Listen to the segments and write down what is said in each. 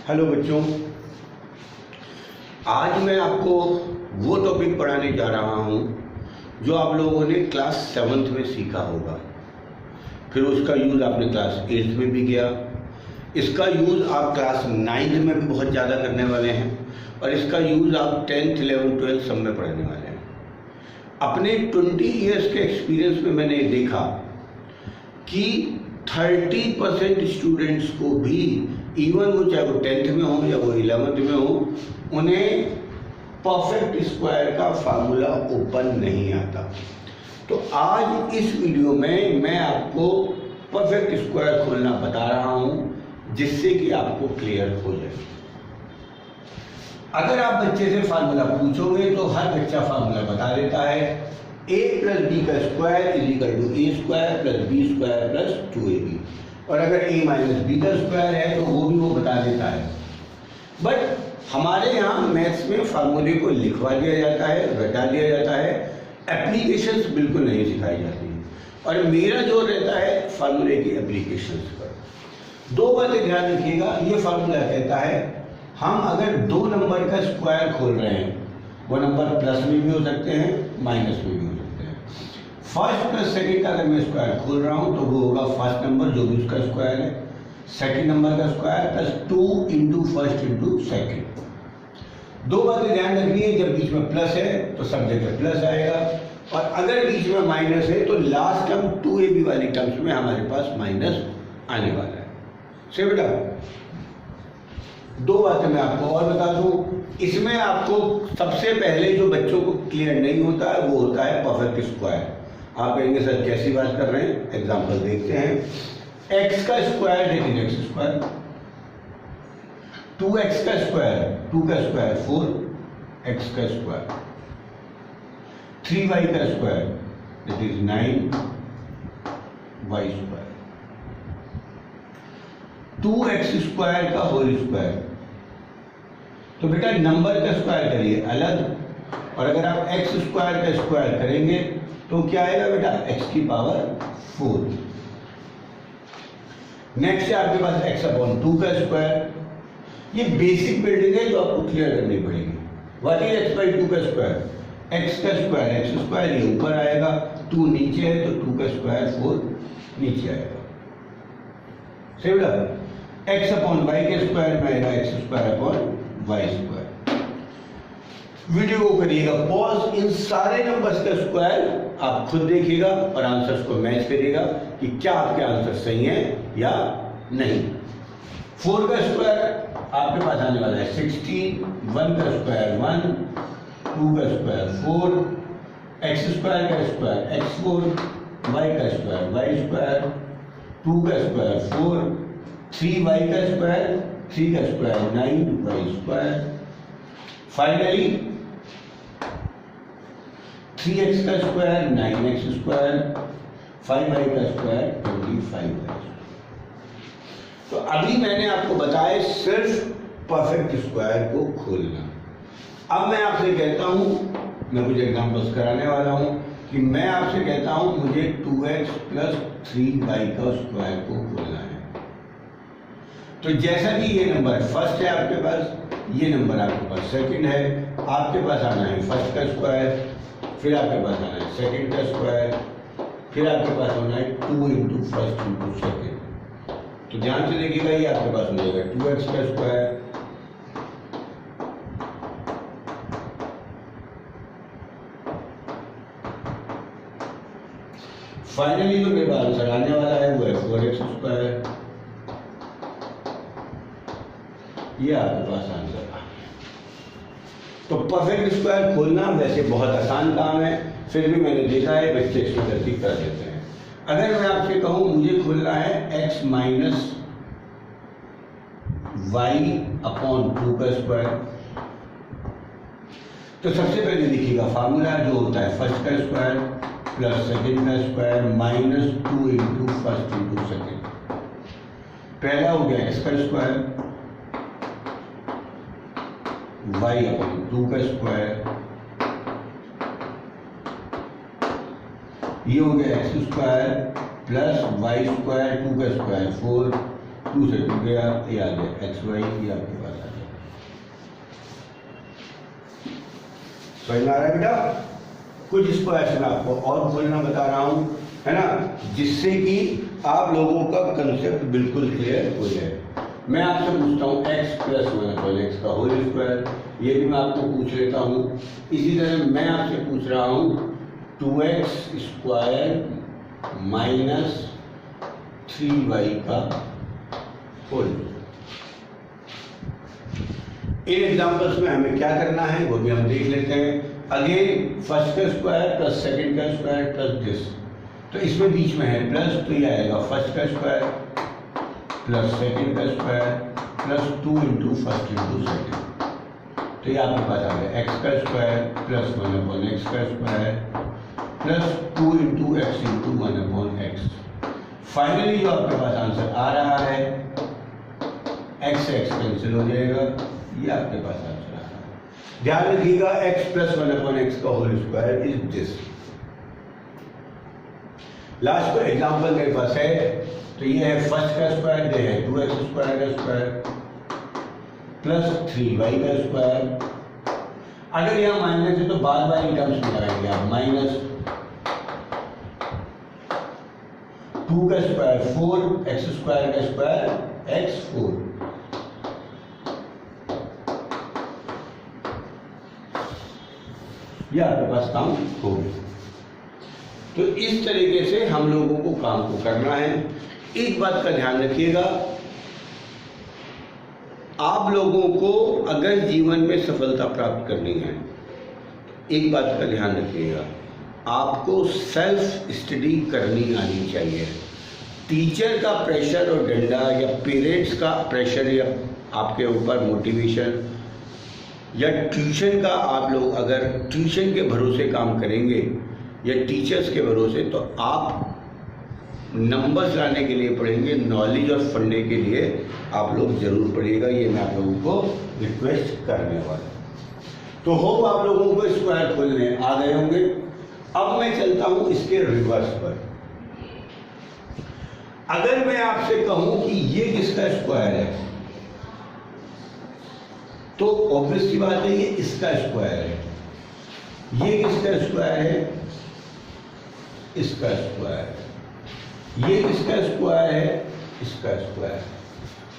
Hello बच्चों, आज मैं आपको वो टॉपिक पढ़ाने जा रहा हूँ जो आप लोगों ने क्लास 7th में सीखा होगा। फिर उसका यूज़ आपने क्लास 8th में भी किया। इसका यूज़ आप क्लास 9th में भी बहुत ज़्यादा करने वाले हैं और इसका यूज़ आप 10th, 11th, 12th सब में पढ़ने वाले हैं। अपने 20 ईयर्स के एक्सपीरियंस में मैंने देखा कि 30% स्टूडेंट्स को भी, इवन वो चाहे वो 10th में हो या वो 11th में हो, उन्हें परफेक्ट स्क्वायर का फार्मूला ओपन नहीं आता। तो आज इस वीडियो में मैं आपको परफेक्ट स्क्वायर खोलना बता रहा हूं जिससे कि आपको क्लियर हो जाए। अगर आप बच्चे से फार्मूला पूछोगे तो हर बच्चा फार्मूला बता देता है, a प्लस बी का square is equal to A square plus B square plus 2ab। और अगर a माइनस बी का स्क्वायर है तो वो बता देता है। बट हमारे यहाँ मैथ्स में फार्मूले को लिखवा दिया जाता है, बता दिया जाता है, एप्लीकेशंस बिल्कुल नहीं सिखाई जाती। और मेरा जोर रहता है फार्मूले की एप्लीकेशंस पर। दो बातें ध्यान रखिएगा। ये फार्मूला कहता है हम अगर दो नंबर का स्क्वायर खोल रहे हैं, वो नंबर प्लस में भी हो सकते हैं, माइनस में भी हो सकते हैं। फर्स्ट प्लस सेकंड का अगर मैं स्क्वायर खोल रहा हूं तो वो होगा फर्स्ट नंबर जो भी उसका स्क्वायर है, सेकंड नंबर का square plus 2 into first into second. दो बातें ध्यान रखनी है, जब बीच में प्लस है तो सब जगह प्लस आएगा, और अगर बीच में माइनस है तो लास्ट टर्म 2ab वाली टर्म्स में हमारे पास माइनस आने वाला है। सही बेटा? दो बातें मैं आपको और बता दूं। इसमें आपको सबसे पहले जो बच्चों को क्लियर नहीं होता है वो होता है परफेक्ट स्क्वायर। आप कहेंगे सर कैसी बात कर रहे हैं? एग्जांपल देखते हैं। x का स्क्वायर लेकिन x स्क्वायर, 2x का स्क्वायर, 2 का स्क्वायर 4, x का स्क्वायर, 3y का square that is 9, y square, 2x square का होल स्क्वायर। तो बेटा नंबर का स्क्वायर करिए अलग, और अगर आप x स्क्वायर का स्क्वायर करेंगे तो क्या आएगा बेटा? x की पावर 4। नेक्स्ट है आपके पास x अपॉन 2 का स्क्वायर। ये बेसिक बिल्डिंग है जो आपको क्लियर करनी पड़ेगी। व्हाट इज x बाई 2 का स्क्वायर? x का स्क्वायर x स्क्वायर ये ऊपर आएगा, 2 नीचे है तो 2 का स्क्वायर 4 नीचे आएगा। सही बेटा? x अपॉन y के स्क्वायर में आएगा x square upon y square. Video को करिएगा पॉज, इन सारे नंबर्स का स्क्वायर आप खुद देखिएगा और आंसर्स को मैच करिएगा कि क्या आपके आंसर सही हैं या नहीं। 4 का स्क्वायर आपके पास आने वाला है 16, 1 का स्क्वायर 1, 2 का स्क्वायर 4, x स्क्वायर का स्क्वायर x4, y का स्क्वायर y स्क्वायर, 2 का स्क्वायर 4, 3y का स्क्वायर 3 का square 9 y square. Finally 3x का स्क्वायर 9x स्क्वायर, 5y का स्क्वायर 25y। तो अभी मैंने आपको बताया सिर्फ परफेक्ट स्क्वायर को खोलना। अब मैं आपसे कहता हूं, मैं कुछ एग्जांपल्स कराने वाला हूं कि मैं आपसे कहता हूं मुझे 2x प्लस 3y का स्क्वायर को खोलना है। तो जैसा कि ये नंबर फर्स्ट है आपके पास, ये नंबर आपके पास सेकंड है, आपके पास आना है फर्स्ट का स्क्वायर, फिर आपके पास आना है सेकंड का स्क्वायर, फिर आपके पास होना है 2 इंटू फर्स्ट इंटू सेकंड। तो ध्यान से देखिएगा, ये आपके पास हो जाएगा 2x का स्क्वायर, फाइनली जो मेरे पास आंसर आने वाला है वो है 4x स्क्वायर। ये आपके पास आंसर आ। तो परफेक्ट स्क्वायर खोलना वैसे बहुत आसान काम है, फिर भी मैंने देखा है बच्चे इसमें गलती कर देते हैं। अगर मैं आपसे कहूं मुझे खोलना है x माइनस y अपॉन 2 का स्क्वायर, तो सबसे पहले देखिएगा फार्मूला जो होता है फर्स्ट का स्क्वायर प्लस सेकंड का square minus 2 into first into second. पहला हो गया x का स्क्वायर, y अपॉन 2 का स्क्वायर, ये हो गया x square plus y square 2 का स्क्वायर 4 2 से 2 गया, ये आ गया एक्स वाई, ये आपके पास आ गया। समझ में आ रहा है बेटा? कुछ इसको ऐसे मैं आपको और बोलना बता रहा हूँ, है ना, जिससे कि आप लोगों का कंसेप्ट बिल्कुल क्लियर हो जाए। मैं आपसे पूछता हूँ x प्लस 1/x का होल स्क्वायर, ये भी मैं आपको पूछ लेता हूँ। इसी तरह मैं आपसे पूछ रहा हूँ 2x स्क्वायर माइनस 3y का होल। इन एग्जाम्पल्स में हमें क्या करना है वो भी हम देख लेते हैं। अगेन फर्स्ट का स्क्वायर प्लस सेकंड का स्क्वायर प्लस दिस, तो इसमें बीच में है प्लस, तो ये आएगा फर्स्ट का स्क्वायर प्लस सेकंड का square plus 2 into first into second, तो ये आपके पास आ गया एक्स का स्क्वायर प्लस 1/x का square plus 2 into x into 1/x। Finally जो आपके पास आंसर आ रहा है एक्स एक्स कैंसिल हो जाएगा, ये आपके पास आंसर आ रहा है। ध्यान रखिएगा x प्लस 1/x का whole square is this. Last को एग्जांपल मेरे पास है, तो ये है फर्स्ट का स्क्वायर, ये है 2x स्क्वायर का स्क्वायर प्लस 3y का स्क्वायर। अगर यहाँ माइनस है तो बार बार इन टर्म्स में लगाएंगे आप, माइनस 2 का स्क्वायर 4, x स्क्वायर का स्क्वायर x 4, ये आपके पास काम हो गया। तो इस तरीके से हम लोगों को काम को करना है। एक बात का ध्यान रखिएगा, आप लोगों को अगर जीवन में सफलता प्राप्त करनी है, एक बात का ध्यान रखिएगा, आपको सेल्फ स्टडी करनी आनी चाहिए। टीचर का प्रेशर और डंडा या पेरेंट्स का प्रेशर या आपके ऊपर मोटिवेशन या ट्यूशन का, आप लोग अगर ट्यूशन के भरोसे काम करेंगे या टीचर्स के भरोसे, तो आप नंबर्स लाने के लिए पढ़ेंगे, नॉलेज और फंडे के लिए आप लोग जरूर पढ़िएगा। ये मैं आप लोगों को रिक्वेस्ट करने वाला। तो होप आप लोगों को स्क्वायर खोलने आ गए होंगे। अब मैं चलता हूं इसके रिवर्स पर। अगर मैं आपसे कहूं कि ये किसका स्क्वायर है, तो ऑब्वियस सी बात है ये इसका स्क्वायर है। ये किसका स्क्वायर है? इसका स्क्वायर। ये किसका स्क्वायर है? इसका स्क्वायर।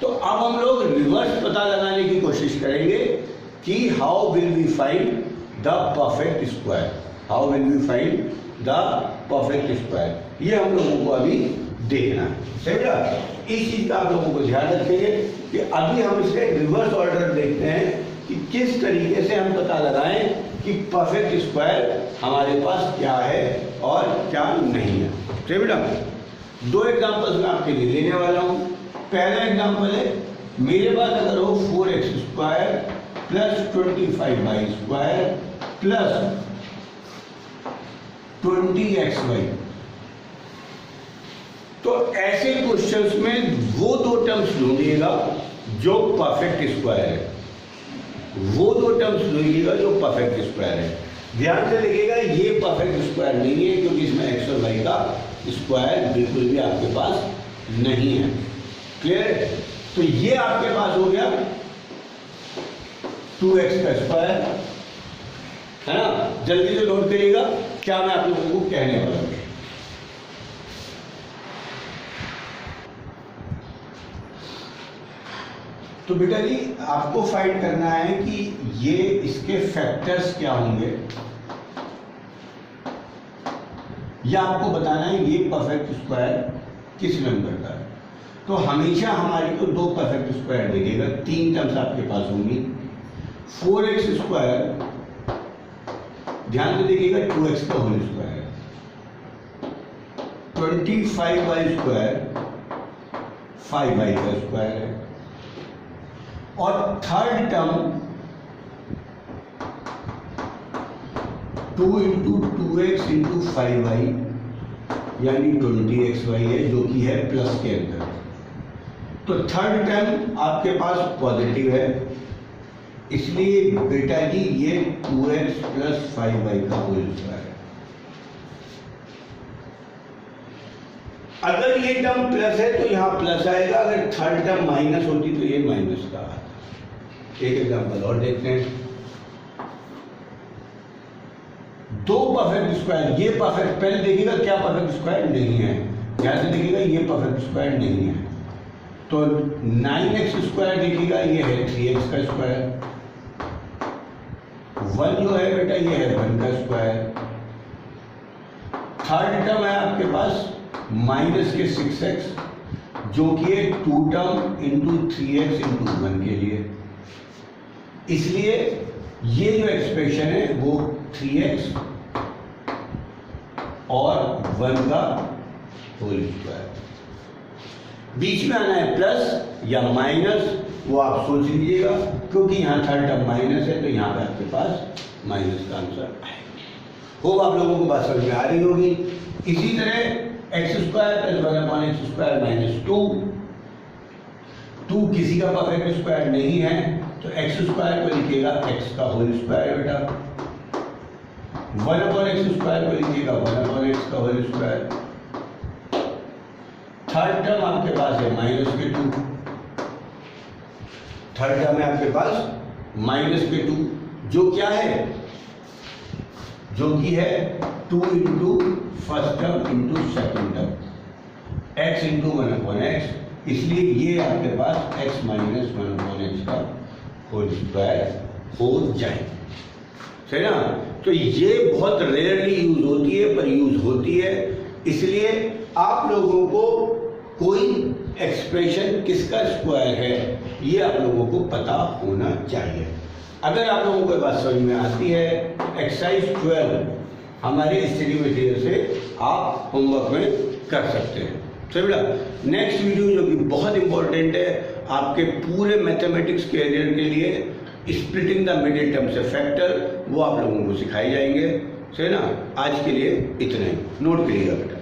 तो अब हम लोग रिवर्स पता लगाने की कोशिश करेंगे कि how will we find the perfect square, how will we find the perfect square, ये हम लोगों को अभी देखना है। सही ना? इस चीज का आप लोगों को ध्यान रखेंगे कि अभी हम इसके रिवर्स ऑर्डर देखते हैं कि किस तरीके से हम पता लगाएं कि परफेक्ट स्क्वायर हमारे पास क्या है और क्या नहीं है। सही बेटा? दो एग्जांपल्स मैं आपके लिए लेने वाला हूं। पहला एग्जांपल है, मेरे पास अगर हो 4x square plus 25y square plus 20xy, तो ऐसे क्वेश्चंस में वो दो टर्म्स ढूंढिएगा जो परफेक्ट स्क्वायर है, वो दो टर्म्स ढूंढिएगा जो परफेक्ट स्क्वायर है। ध्यान से देखिएगा, ये परफेक्ट स्क्वायर नहीं है क्योंकि इसमें x और y का स्क्वायर बिल्कुल भी आपके पास नहीं है। क्लियर? तो ये आपके पास हो गया 2x का स्क्वायर, है ना? जल्दी से नोट करिएगा क्या मैं आप लोगों को कहने वाला हूं। तो बेटा जी आपको फाइंड करना है कि ये इसके फैक्टर्स क्या होंगे, या आपको बताना है ये परफेक्ट स्क्वायर किस नंबर का है। तो हमेशा हमारी को दो परफेक्ट स्क्वायर दिखेगा, तीन टर्म्स आपके पास होंगी। 4x स्क्वायर, ध्यान से देखिएगा 2x का whole square, 25y square 5y का स्क्वायर है, और third term 2 into 2x into 5y यानी 20xy है, जो कि है प्लस के अंदर। तो थर्ड टर्म आपके पास पॉजिटिव है, इसलिए बेटा जी ये 2x प्लस 5y का होल स्क्वायर है। अगर ये टर्म प्लस है तो यहाँ प्लस आएगा, अगर थर्ड टर्म माइनस होती तो ये माइनस का आता। एक एग्जांपल और देखते हैं। दो परफेक्ट स्क्वायर, ये परफेक्ट, पहले देखिएगा क्या परफेक्ट स्क्वायर नहीं है, ध्यान से देखिएगा ये परफेक्ट स्क्वायर नहीं है। तो 9x स्क्वायर देखिएगा ये है 3x का स्क्वायर, 1 जो है बेटा ये है 1 का स्क्वायर। थर्ड टर्म है आपके पास माइनस के 6x जो कि है 2 टर्म इंटू 3x इंटू 1 के लिए, इसलिए ये जो एक्सप्रेशन है वो 3x और 1 का होल स्क्वायर। बीच में आना है प्लस या माइनस, वो आप सोच लीजिएगा, क्योंकि यहाँ थर्ड टर्म माइनस है तो यहाँ पे आपके पास माइनस का आंसर आएगा। होप आप लोगों को बात समझ में आ रही होगी। इसी तरह x square plus 1/x square minus 2 किसी का परफेक्ट स्क्वायर नहीं है तो एक्स स्क्वायर को लिखिएगा एक्स का होल स्क्वायर बेटा, 1/x स्क्वायर को लिखिएगा 1/x का होल स्क्वायर। थर्ड टर्म आपके पास है माइनस के 2, थर्ड टर्म है आपके पास माइनस के 2 जो क्या है, जो कि है 2 into first term into second term, x into 1/x, इसलिए ये आपके पास x माइनस 1/x का होल स्क्वायर हो जाए, सही ना। तो ये बहुत रेयरली यूज होती है पर यूज होती है, इसलिए आप लोगों को कोई एक्सप्रेशन किसका स्क्वायर है ये आप लोगों को पता होना चाहिए। अगर आप लोगों को बात समझ में आती है, एक्सरसाइज 12 हमारे स्टडी मटेरियल से आप होमवर्क में कर सकते हैं। तो बेटा नेक्स्ट वीडियो जो कि बहुत इंपॉर्टेंट है आपके पूरे मैथमेटिक्स कैरियर के लिए, स्प्लिटिंग द मिडिल टर्म से फैक्टर, वो आप लोगों को सिखाए जाएंगे, सही ना। आज के लिए इतना ही, नोट करिएगा बेटा।